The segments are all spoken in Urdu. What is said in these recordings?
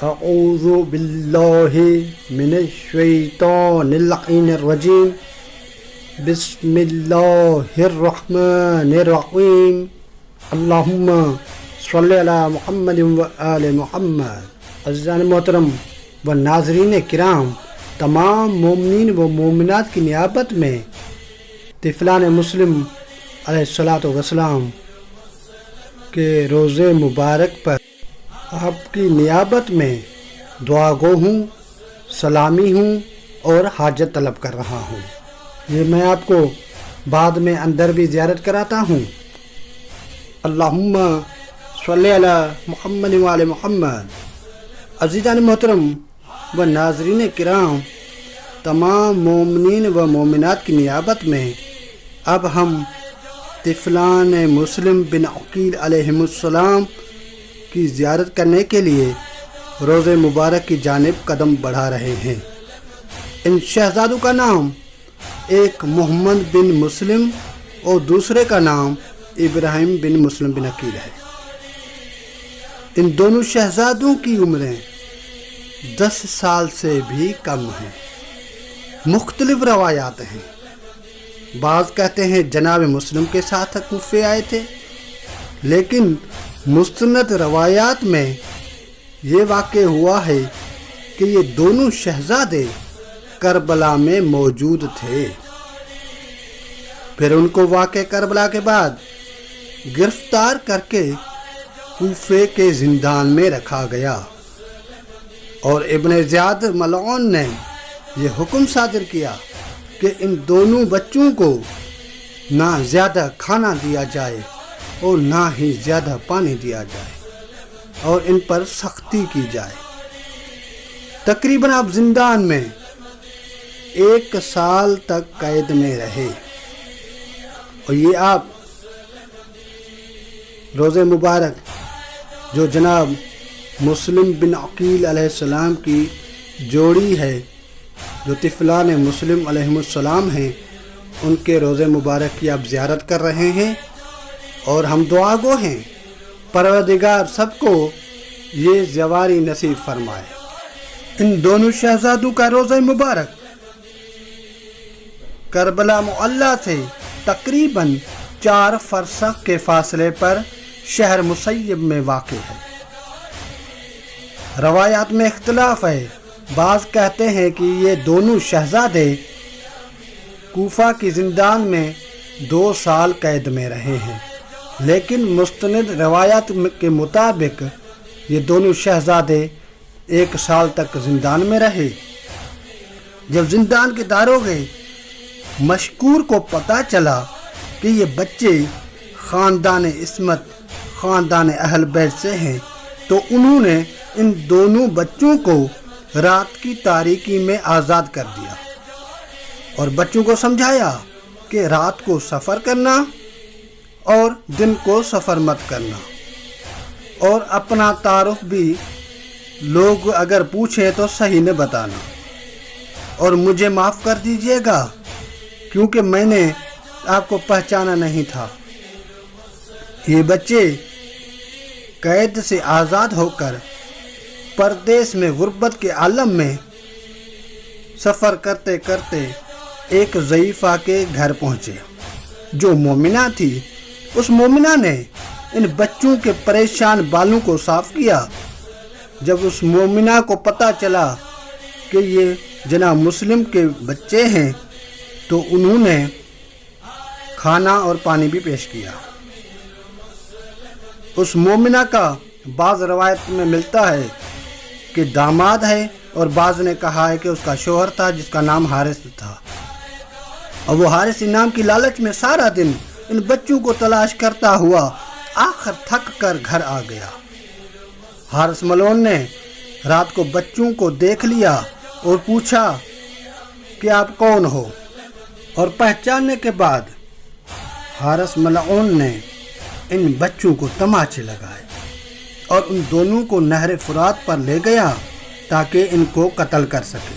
اعوذ باللہ من الشیطان اللعین الرجیم بسم اللہ الرحمن الرحیم اللہم صلی علی محمد و آل محمد۔ عزیزان محترم و ناظرین کرام، تمام مومنین و مومنات کی نیابت میں طفلان مسلم علیہ الصلاۃ والسلام کے روزے مبارک پر آپ کی نیابت میں دعا گو ہوں، سلامی ہوں اور حاجت طلب کر رہا ہوں۔ یہ میں آپ کو بعد میں اندر بھی زیارت کراتا ہوں۔ اللہم صلی علی محمد و آل محمد۔ عزیزان محترم و ناظرین کرام، تمام مومنین و مومنات کی نیابت میں اب ہم طفلان مسلم بن عقیل علیہ السلام کی زیارت کرنے کے لیے روزے مبارک کی جانب قدم بڑھا رہے ہیں۔ ان شہزادوں کا نام ایک محمد بن مسلم اور دوسرے کا نام ابراہیم بن مسلم بن عقیل ہے۔ ان دونوں شہزادوں کی عمریں 10 سال سے بھی کم ہیں۔ مختلف روایات ہیں۔ بعض کہتے ہیں جناب مسلم کے ساتھ کوفے آئے تھے، لیکن مستند روایات میں یہ واقع ہوا ہے کہ یہ دونوں شہزادے کربلا میں موجود تھے۔ پھر ان کو واقع کربلا کے بعد گرفتار کر کے کوفے کے زندان میں رکھا گیا، اور ابن زیاد ملعون نے یہ حکم صادر کیا کہ ان دونوں بچوں کو نہ زیادہ کھانا دیا جائے اور نہ ہی زیادہ پانی دیا جائے، اور ان پر سختی کی جائے۔ تقریباً آپ زندان میں 1 سال تک قید میں رہے، اور یہ آپ روزے مبارک جو جناب مسلم بن عقیل علیہ السلام کی جوڑی ہے، جو طفلان مسلم علیہ السلام ہیں، ان کے روزے مبارک کی آپ زیارت کر رہے ہیں، اور ہم دعا گو ہیں پروردگار سب کو یہ زیواری نصیب فرمائے۔ ان دونوں شہزادوں کا روزہ مبارک کربلا معلیٰ سے تقریباً 4 فرسخ کے فاصلے پر شہر مسیب میں واقع ہے۔ روایات میں اختلاف ہے۔ بعض کہتے ہیں کہ یہ دونوں شہزادے کوفہ کی زندان میں 2 سال قید میں رہے ہیں، لیکن مستند روایات کے مطابق یہ دونوں شہزادے 1 سال تک زندان میں رہے۔ جب زندان کے داروغے مشکور کو پتہ چلا کہ یہ بچے خاندان عصمت، خاندان اہل بیت سے ہیں، تو انہوں نے ان دونوں بچوں کو رات کی تاریکی میں آزاد کر دیا، اور بچوں کو سمجھایا کہ رات کو سفر کرنا اور دن کو سفر مت کرنا، اور اپنا تعارف بھی لوگ اگر پوچھیں تو صحیح نہ بتانا، اور مجھے معاف کر دیجیے گا کیونکہ میں نے آپ کو پہچانا نہیں تھا۔ یہ بچے قید سے آزاد ہو کر پردیس میں غربت کے عالم میں سفر کرتے کرتے ایک ضعیفہ کے گھر پہنچے جو مومنہ تھی۔ اس مومنہ نے ان بچوں کے پریشان بالوں کو صاف کیا۔ جب اس مومنہ کو پتہ چلا کہ یہ جناب مسلم کے بچے ہیں، تو انہوں نے کھانا اور پانی بھی پیش کیا۔ اس مومنہ کا بعض روایت میں ملتا ہے کہ داماد ہے، اور بعض نے کہا ہے کہ اس کا شوہر تھا جس کا نام حارث تھا، اور وہ حارث انعام کی لالچ میں سارا دن ان بچوں کو تلاش کرتا ہوا آخر تھک کر گھر آ گیا۔ حارث ملعون نے رات کو بچوں کو دیکھ لیا اور پوچھا کہ آپ کون ہو، اور پہچاننے کے بعد حارث ملعون نے ان بچوں کو تماچے لگائے اور ان دونوں کو نہر فرات پر لے گیا تاکہ ان کو قتل کر سکے،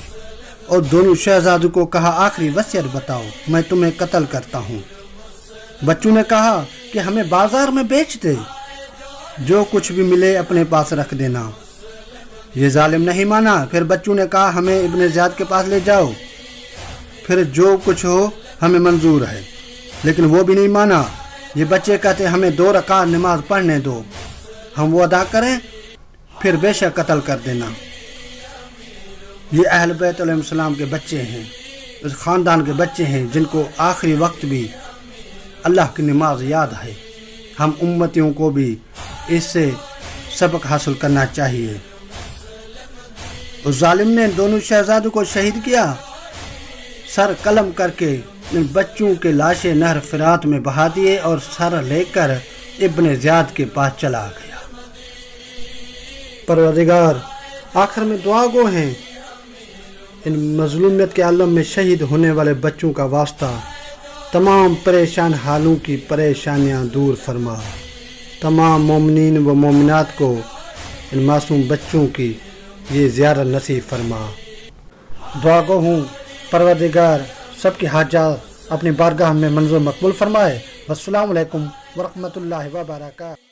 اور دونوں شہزادوں کو کہا آخری وصیت بتاؤ، میں تمہیں قتل کرتا ہوں۔ بچوں نے کہا کہ ہمیں بازار میں بیچ دے، جو کچھ بھی ملے اپنے پاس رکھ دینا۔ یہ ظالم نہیں مانا۔ پھر بچوں نے کہا ہمیں ابن زیاد کے پاس لے جاؤ، پھر جو کچھ ہو ہمیں منظور ہے، لیکن وہ بھی نہیں مانا۔ یہ بچے کہتے ہمیں 2 رکعت نماز پڑھنے دو، ہم وہ ادا کریں، پھر بے شک قتل کر دینا۔ یہ اہل بیت علیہ السلام کے بچے ہیں، اس خاندان کے بچے ہیں جن کو آخری وقت بھی اللہ کی نماز یاد ہے۔ ہم امتیوں کو بھی اس سے سبق حاصل کرنا چاہیے۔ اس ظالم نے دونوں شہزادوں کو شہید کیا، سر قلم کر کے ان بچوں کے لاشیں نہر فرات میں بہا دیے اور سر لے کر ابن زیاد کے پاس چلا گیا۔ پروردگار آخر میں دعا گو ہیں، ان مظلومیت کے عالم میں شہید ہونے والے بچوں کا واسطہ تمام پریشان حالوں کی پریشانیاں دور فرما۔ تمام مومنین و مومنات کو ان معصوم بچوں کی یہ زیارت نصیب فرما۔ دعا گو ہوں پروردگار سب کی حاجات اپنی بارگاہ میں منظور مقبول فرمائے۔ والسلام علیکم ورحمۃ اللہ وبرکاتہ۔